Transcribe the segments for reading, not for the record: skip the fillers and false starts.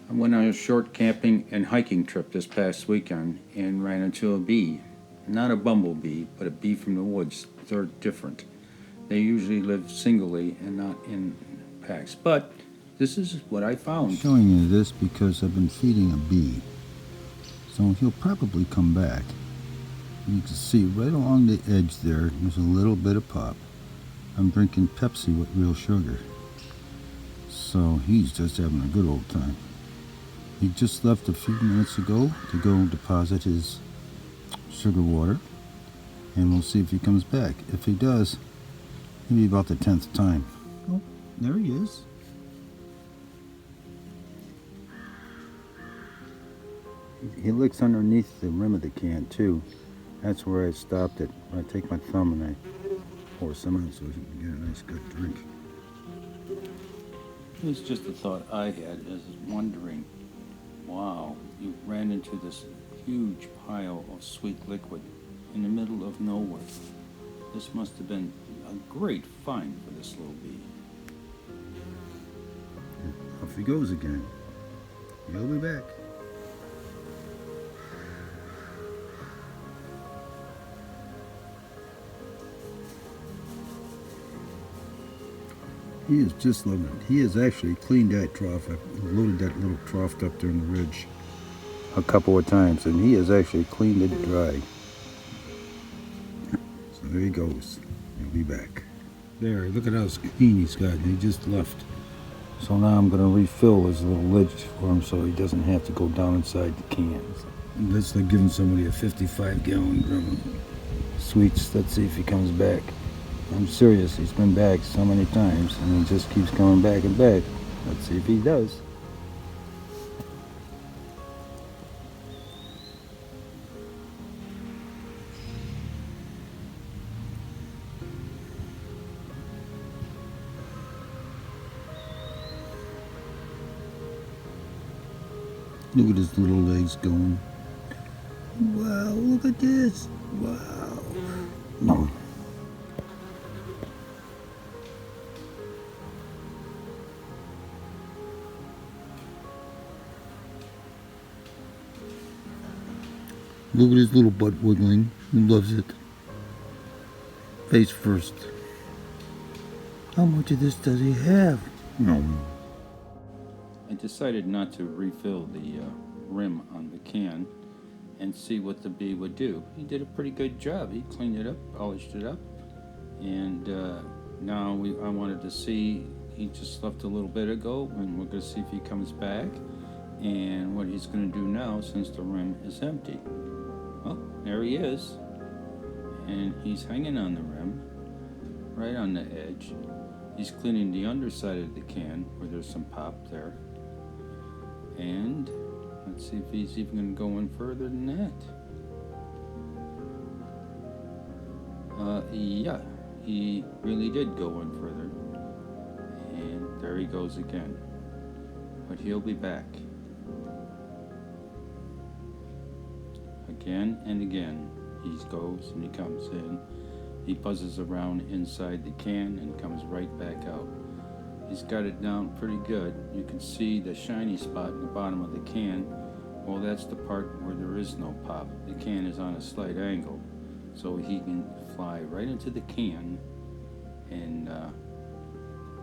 I went on a short camping and hiking trip this past weekend and ran into a bee. Not a bumblebee, but a bee from the woods. They're different. They usually live singly and not in packs. But this is what I found. I'm showing you this because I've been feeding a bee. So he'll probably come back. You can see right along the edge there's a little bit of pop. I'm drinking Pepsi with real sugar. So he's just having a good old time. He just left a few minutes ago to go deposit his sugar water. And we'll see if he comes back. If he does, maybe about the 10th time. Oh, there he is. He licks underneath the rim of the can too. That's where I stopped it. I take my thumb and I pour some out so he can get a nice good drink. It was just a thought I had as wondering, wow, you ran into this huge pile of sweet liquid in the middle of nowhere. This must have been a great find for this little bee. Off he goes again. He'll be back. He is just loving it. He has actually cleaned that trough. I loaded that little trough up there in the ridge a couple of times, and he has actually cleaned it dry. So there he goes. He'll be back. There, look at how clean he's got. He just left. So now I'm going to refill his little lid for him so he doesn't have to go down inside the cans. That's like giving somebody a 55-gallon drum of sweets. Let's see if he comes back. I'm serious, he's been back so many times and he just keeps coming back and back. Let's see if he does. Look at his little legs going. Wow, look at this. Wow. No. Look at his little butt wiggling. He loves it. Face first. How much of this does he have? No. I decided not to refill the rim on the can and see what the bee would do. He did a pretty good job. He cleaned it up, polished it up, and now I wanted to see. He just left a little bit ago, and we're going to see if he comes back and what he's going to do now since the rim is empty. Well, there he is, and he's hanging on the rim, right on the edge. He's cleaning the underside of the can where there's some pop there. And let's see if he's even going to go in further than that. Yeah, he really did go in further. And there he goes again. But he'll be back. Again and again. He goes and he comes in. He buzzes around inside the can and comes right back out. He's got it down pretty good. You can see the shiny spot in the bottom of the can. Well, that's the part where there is no pop. The can is on a slight angle, so he can fly right into the can and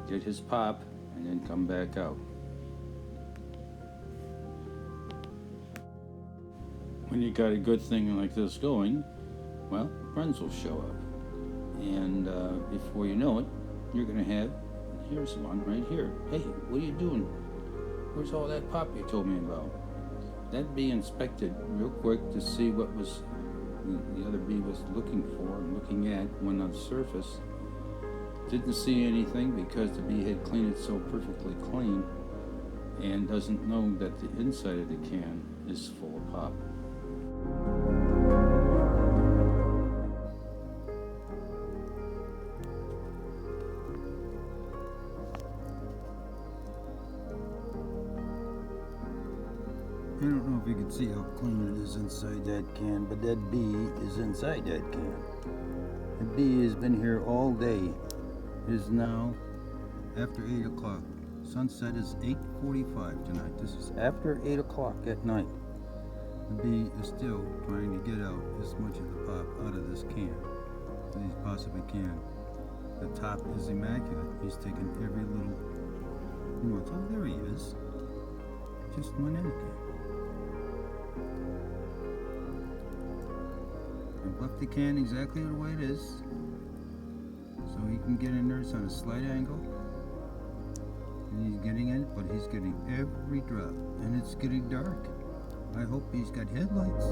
get his pop and then come back out. When you got a good thing like this going, well, friends will show up. And before you know it, you're going to have, here's one right here. Hey, what are you doing? Where's all that pop you told me about? That'd be inspected real quick to see what was the other bee was looking for and looking at when on the surface. Didn't see anything because the bee had cleaned it so perfectly clean and doesn't know that the inside of the can is full of pop. I don't know if you can see how clean it is inside that can, but that bee is inside that can. The bee has been here all day. It is now after 8 o'clock, Sunset is 8:45 tonight. This is after 8 o'clock at night. The bee is still trying to get out as much of the pop out of this can as he possibly can. The top is immaculate. He's taken every little he wants. Oh, there he is. Just went in again. I've left the can exactly the way it is, so he can get in there. It's on a slight angle. And he's getting in it, but he's getting every drop. And it's getting dark. I hope he's got headlights.